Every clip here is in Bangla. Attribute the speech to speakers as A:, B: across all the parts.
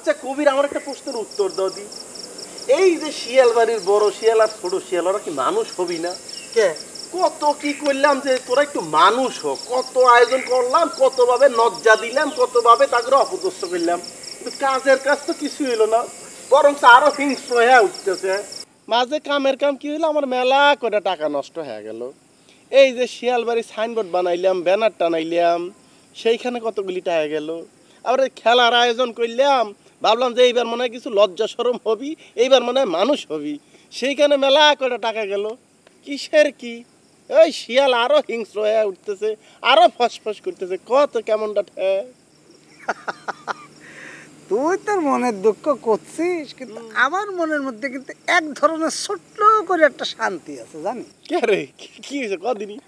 A: আচ্ছা কবির, আমার একটা প্রশ্নের উত্তর দাও দি। এই যে শিয়াল বাড়ির বড় শিয়াল আর ছোট শিয়াল, ওরা কি মানুষ হবি না?
B: কে
A: কত কি করলাম যে তোরা একটু মানুষ হোক, কত আয়োজন করলাম, কত ভাবে নজ্জা দিলাম, কত ভাবে তাকে অপদস্থ করলাম, কিন্তু কাজের কাজ তো কিছু হইলো না, বরং আরো হিংস্র হয়ে উঠতেছে। মাঝে কামের কাম কি হইলো, আমার মেলা করে টাকা নষ্ট হয়ে গেল। এই যে শিয়াল বাড়ি সাইনবোর্ড বানাইলাম, ব্যানার টানাইলাম, সেইখানে কতগুলি টাকা গেল। আবার খেলার আয়োজন করলাম, ভাবলাম যে এইবার মনে হয় কিছু লজ্জা শরম হবি, এইবার মনে হয় মানুষ হবি, সেইখানে মেলা করে টাকা গেল। কিসের কি? ওই শিয়াল আরো হিংস্র হয়ে উঠতেছে, আরো ফসফস করতেছে, কত কেমনটা ঠেক।
B: তুই তোর মনের দুঃখ করছিস, কিন্তু আমার মনের মধ্যে কিন্তু এক ধরনের ছোট্ট করে একটা শান্তি আছে, জানি।
A: কে রে, কি হয়েছে কদিনই?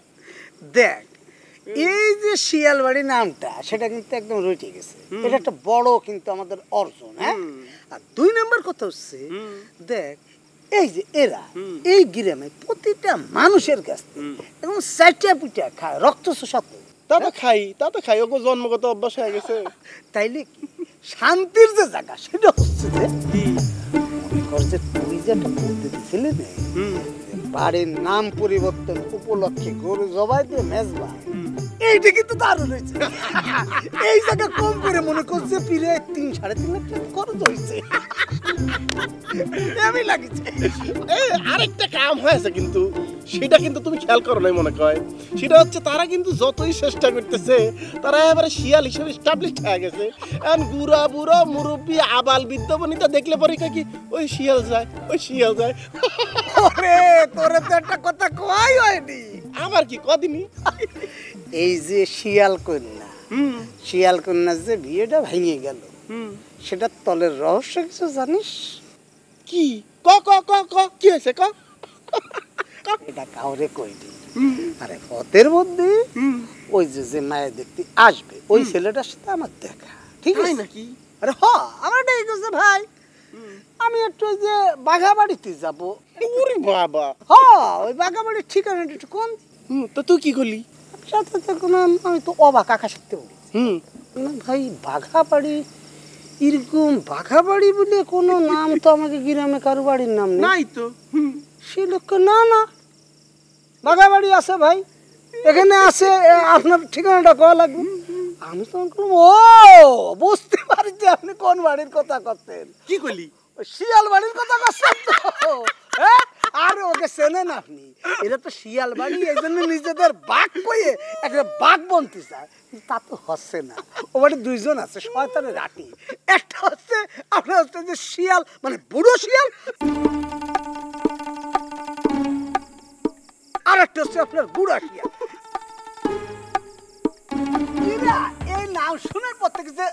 B: দেখ, এই যে শিয়ালবাড়ি নামটা, সেটা কিন্তু একদম রটে গেছে। এটা একটা বড় কিন্তু আমাদের অর্জন। হ্যাঁ, আর 2 নম্বর কথা হচ্ছে, দেখ এই যে এরা এই গ্রামে প্রতিটা মানুষের কাছ থেকে এবং 4টা পিঠা খায়, রক্ত শোষাত।
A: তা তো খাই, ওকে জন্মগত অভ্যাস হয়ে গেছে।
B: তাইলে কি শান্তির যে জায়গা, সেটা হচ্ছে যে মনে কর যে তুই যে একটা বলতে দিছিলি না, বাড়ির নাম পরিবর্তন উপলক্ষে গরু জবাই দিয়ে মেজবা, এইটা কিন্তু দারুণ হয়েছে। এই জায়গা কম করে মনে করছে ফিরে 3-3.5 লাখ টাকা খরচ হয়েছে। আমি লাগিছে।
A: আরেকটা কাম হয়েছে কিন্তু, সেটা কিন্তু তুমি খেয়াল করো নাই মনে হয়। সেটা হচ্ছে তারা কিন্তু যতই চেষ্টা করতেছে, তারা এবারে শিয়াল হিসেবে এস্টাবলিশড হয়ে গেছে। এখন বুড়া বুড়ো মুরব্বী আবাল বৃদ্ধ বনিতা দেখলে পরে কি ওই শিয়াল যায়, ওই শিয়াল যায়।
B: ওরে তোরে তো একটা কথা কই হয়নি।
A: আবার কি কদিনই
B: এই যে শিয়াল কন্যা যে বিয়েটা ভেঙে গেল, সেটা তলের রহস্য কিছু জানিস?
A: কি ক ক ক ক কি হয়েছে ক?
B: এটা কাউরে কইনি। আরে পথের মধ্যে ওই যে মায়ের দেখতে আসবে, ওই ছেলেটার সাথে আমার দেখা, ঠিক আছে
A: নাকি?
B: আরে আমার এই যে ভাই, আমি একটু ওই যে বাঘাবাড়িতে যাবো।
A: ওরে বাবা,
B: ওই বাঘাবাড়ির ঠিকানাটা একটু কোন?
A: তো তুই কি করলি?
B: আমি তো অবাক আকাশ করতে বলি, ভাই বাঘাবাড়ি, এরকম বাঘাবাড়ি বলে কোনো নাম তো আমাকে গ্রামে কারো বাড়ির নাম
A: নাই তো।
B: সে লোক না বাঘাবাড়ি আছে ভাই, এখানে আছে, আপনার ঠিকানাটা কওয়া লাগবে। আমি তো বুঝতে পারি যে আপনি কোন বাড়ির কথা করতেন।
A: কি করলি?
B: শিয়াল বাড়ির কথা করছেন তো? হ্যাঁ, আরে ওকে চেনেন আপনি, এটা তো শিয়াল বাড়ি, এই জন্য নিজেদের বাঘ কইয়ে একটা বাঘ বনতে চায়, তা তো হচ্ছে না। ও বাড়ি 2 জন আছে, শয়তানের রাটি। একটা হচ্ছে আপনার হচ্ছে যে শিয়াল, মানে বুড়ো শিয়াল, আর একটা হচ্ছে আপনার বুড়া শিয়াল। এই নাম শোনার পর থেকে যে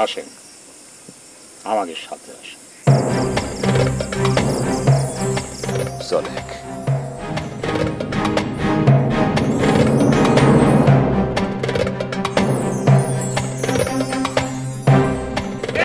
C: আসেন, আমাদের সাথে আসেন।
D: চলে